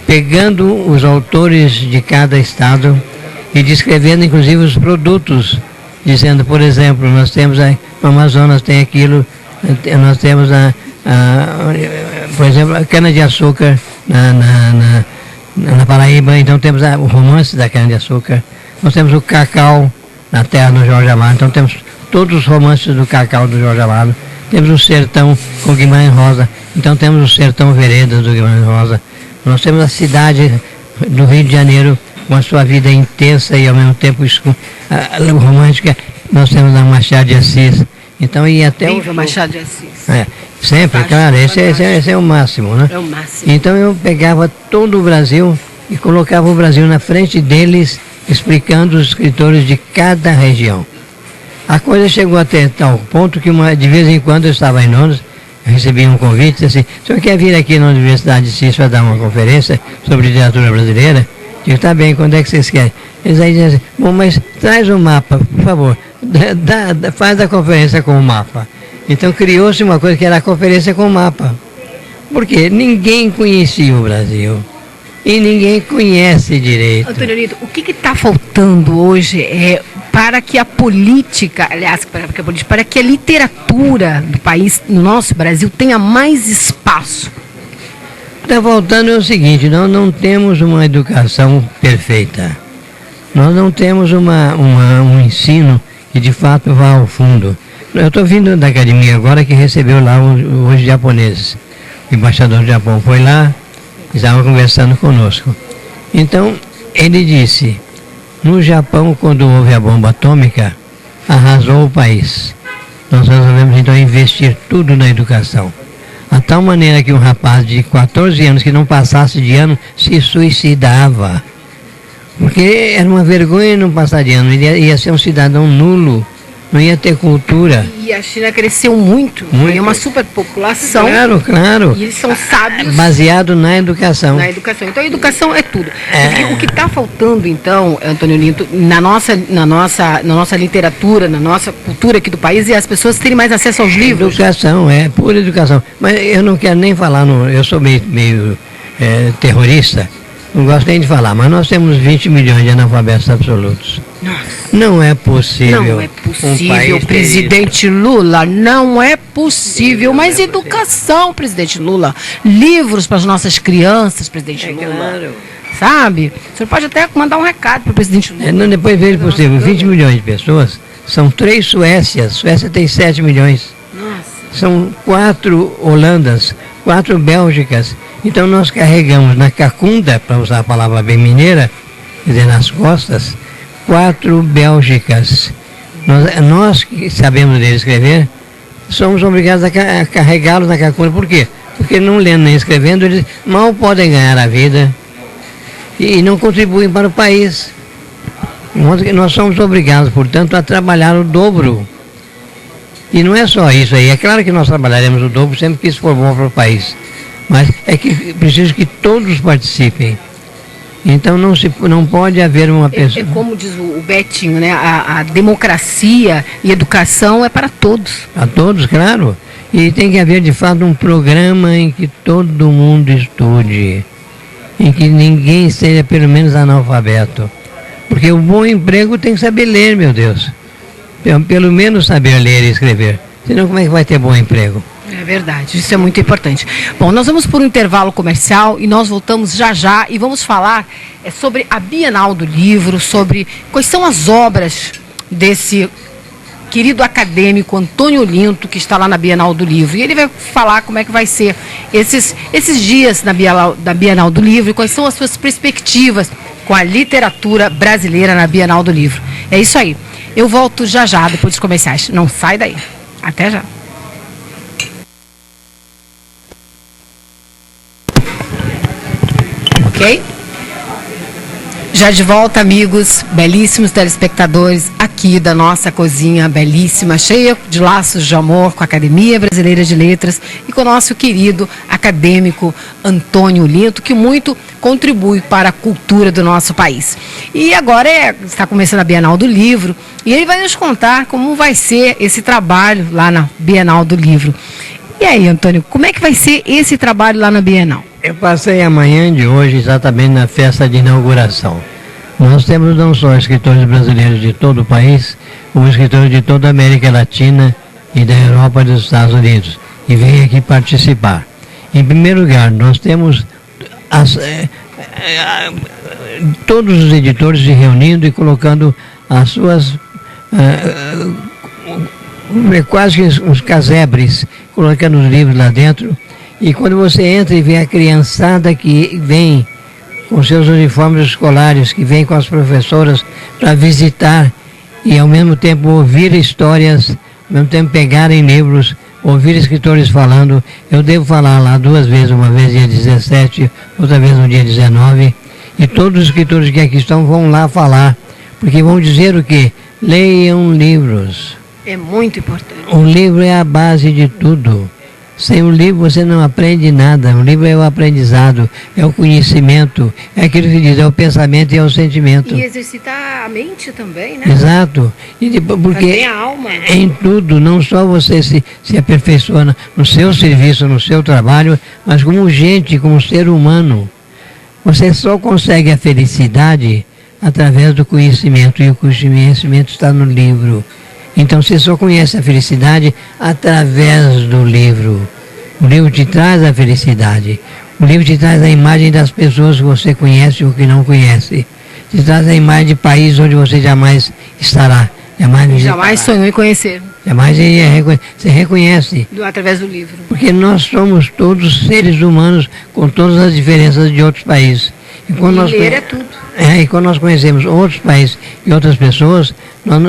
pegando os autores de cada estado e descrevendo inclusive os produtos, dizendo, por exemplo, nós temos no Amazonas tem aquilo, nós temos por exemplo, a cana-de-açúcar na Paraíba, então temos o romance da cana-de-açúcar, nós temos o cacau na terra do Jorge Amado, então temos todos os romances do cacau do Jorge Amado, temos o sertão com Guimarães Rosa, então temos o sertão Veredas do Guimarães Rosa, nós temos a cidade do Rio de Janeiro com a sua vida intensa e ao mesmo tempo romântica, nós temos a Machado de Assis, então e até o Machado de Assis. Sempre, claro, esse é o máximo, né? É o máximo. Então eu pegava todo o Brasil e colocava o Brasil na frente deles, explicando os escritores de cada região. A coisa chegou até tal ponto que de vez em quando eu estava em Londres, eu recebi um convite, assim, o senhor quer vir aqui na Universidade de Assis para dar uma conferência sobre literatura brasileira? Eu digo, tá bem, quando é que vocês querem? Eles aí dizem assim, bom, mas traz o mapa, por favor, faz a conferência com o mapa. Então criou-se uma coisa que era a conferência com o mapa. Porque ninguém conhecia o Brasil. E ninguém conhece direito. Antônio Olinto, o que está faltando hoje para que a política, aliás, para que a literatura do país, no nosso Brasil, tenha mais espaço? Está faltando é o seguinte, nós não temos uma educação perfeita. Nós não temos um ensino que de fato vá ao fundo. Eu estou vindo da academia agora que recebeu lá os japoneses. O embaixador do Japão foi lá, estava conversando conosco. Então, ele disse, no Japão, quando houve a bomba atômica, arrasou o país. Nós resolvemos então investir tudo na educação. A tal maneira que um rapaz de 14 anos que não passasse de ano se suicidava. Porque era uma vergonha não passar de ano, ele ia ser um cidadão nulo. Não ia ter cultura. E a China cresceu muito. É uma superpopulação. Claro. E eles são sábios. Baseado na educação. Então a educação é tudo. O que está faltando, então, Antônio Olinto, na nossa literatura, na nossa cultura aqui do país, é as pessoas terem mais acesso aos livros. Educação, pura educação. Mas eu não quero nem falar, eu sou meio terrorista. Não gosto nem de falar, mas nós temos 20 milhões de analfabetos absolutos. Nossa. Não é possível. Não é possível, presidente Lula, não é possível. Mas educação, presidente Lula. Livros para as nossas crianças, presidente Lula. Claro. Sabe? O senhor pode até mandar um recado para o presidente Lula. Não, depois veja possível. 20 milhões de pessoas, são 3 Suécias. Suécia tem 7 milhões. Nossa. São 4 Holandas, 4 Bélgicas. Então nós carregamos na cacunda, para usar a palavra bem mineira, quer dizer, nas costas, 4 Bélgicas. Nós que sabemos ler e escrever, somos obrigados a carregá-los na cacunda. Por quê? Porque não lendo nem escrevendo, eles mal podem ganhar a vida e não contribuem para o país. Nós somos obrigados, portanto, a trabalhar o dobro. E não é só isso aí, é claro que nós trabalharemos o dobro sempre que isso for bom para o país. Mas é que preciso que todos participem. Então não pode haver uma pessoa... É como diz o Betinho, né? A democracia e educação é para todos. A todos, claro. E tem que haver de fato um programa em que todo mundo estude. Em que ninguém seja pelo menos analfabeto. Porque o bom emprego tem que saber ler, meu Deus. Pelo menos saber ler e escrever. Senão como é que vai ter bom emprego? É verdade, isso é muito importante. Bom, nós vamos por um intervalo comercial e nós voltamos já e vamos falar sobre a Bienal do Livro, sobre quais são as obras desse querido acadêmico Antônio Olinto, que está lá na Bienal do Livro. E ele vai falar como é que vai ser esses dias da Bienal do Livro e quais são as suas perspectivas com a literatura brasileira na Bienal do Livro. É isso aí. Eu volto já depois dos comerciais. Não sai daí. Até já. Ok? Já de volta, amigos, belíssimos telespectadores, aqui da nossa cozinha belíssima, cheia de laços de amor com a Academia Brasileira de Letras e com o nosso querido acadêmico Antônio Olinto, que muito contribui para a cultura do nosso país. E agora está começando a Bienal do Livro e ele vai nos contar como vai ser esse trabalho lá na Bienal do Livro. E aí, Antônio, como é que vai ser esse trabalho lá na Bienal? Eu passei a manhã de hoje exatamente na festa de inauguração. Nós temos não só escritores brasileiros de todo o país, como escritores de toda a América Latina e da Europa e dos Estados Unidos, e vêm aqui participar. Em primeiro lugar, nós temos todos os editores se reunindo e colocando as suas, quase que uns casebres, colocando os livros lá dentro. E quando você entra e vê a criançada que vem com seus uniformes escolares, que vem com as professoras para visitar e ao mesmo tempo ouvir histórias, ao mesmo tempo pegarem livros, ouvir escritores falando. Eu devo falar lá 2 vezes, uma vez dia 17, outra vez no dia 19, e todos os escritores que aqui estão vão lá falar, porque vão dizer o quê? Leiam livros. É muito importante. O livro é a base de tudo. Sem o livro você não aprende nada. O livro é o aprendizado, é o conhecimento, é aquilo que diz, é o pensamento e é o sentimento. E exercitar a mente também, né? Exato. E porque a alma. Em tudo, não só você se aperfeiçoa no seu serviço, no seu trabalho, mas como gente, como ser humano. Você só consegue a felicidade através do conhecimento, e o conhecimento está no livro. Então você só conhece a felicidade através do livro. O livro te traz a felicidade. O livro te traz a imagem das pessoas que você conhece ou que não conhece. Te traz a imagem de país onde você jamais estará. Jamais sonhou em conhecer. Jamais você reconhece. Através do livro. Porque nós somos todos seres humanos com todas as diferenças de outros países. E quando ler é tudo. E quando nós conhecemos outros países e outras pessoas, nós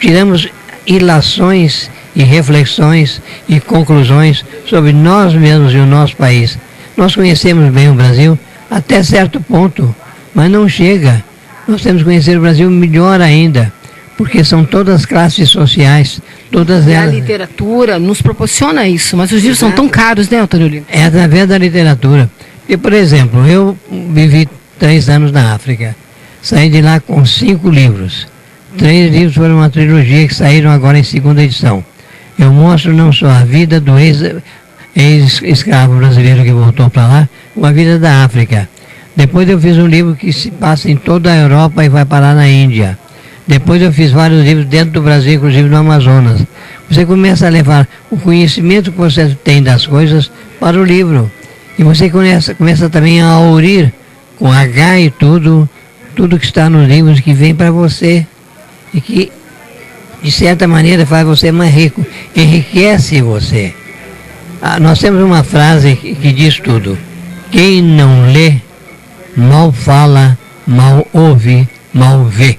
tiramos ilações e reflexões e conclusões sobre nós mesmos e o nosso país. Nós conhecemos bem o Brasil até certo ponto, mas não chega. Nós temos que conhecer o Brasil melhor ainda, porque são todas classes sociais, todas elas. A literatura nos proporciona isso, mas os livros são tão caros, né, Antônio Lima? É através da literatura. E, por exemplo, eu vivi 3 anos na África, saí de lá com 5 livros. 3 livros foram uma trilogia que saíram agora em 2ª edição. Eu mostro não só a vida do ex-escravo brasileiro que voltou para lá, como a vida da África. Depois eu fiz um livro que se passa em toda a Europa e vai parar na Índia. Depois eu fiz vários livros dentro do Brasil, inclusive no Amazonas. Você começa a levar o conhecimento que você tem das coisas para o livro. E você começa também a aurir com H e tudo que está nos livros que vem para você. E que, de certa maneira, faz você mais rico, enriquece você. Nós temos uma frase que diz tudo. Quem não lê, mal fala, mal ouve, mal vê.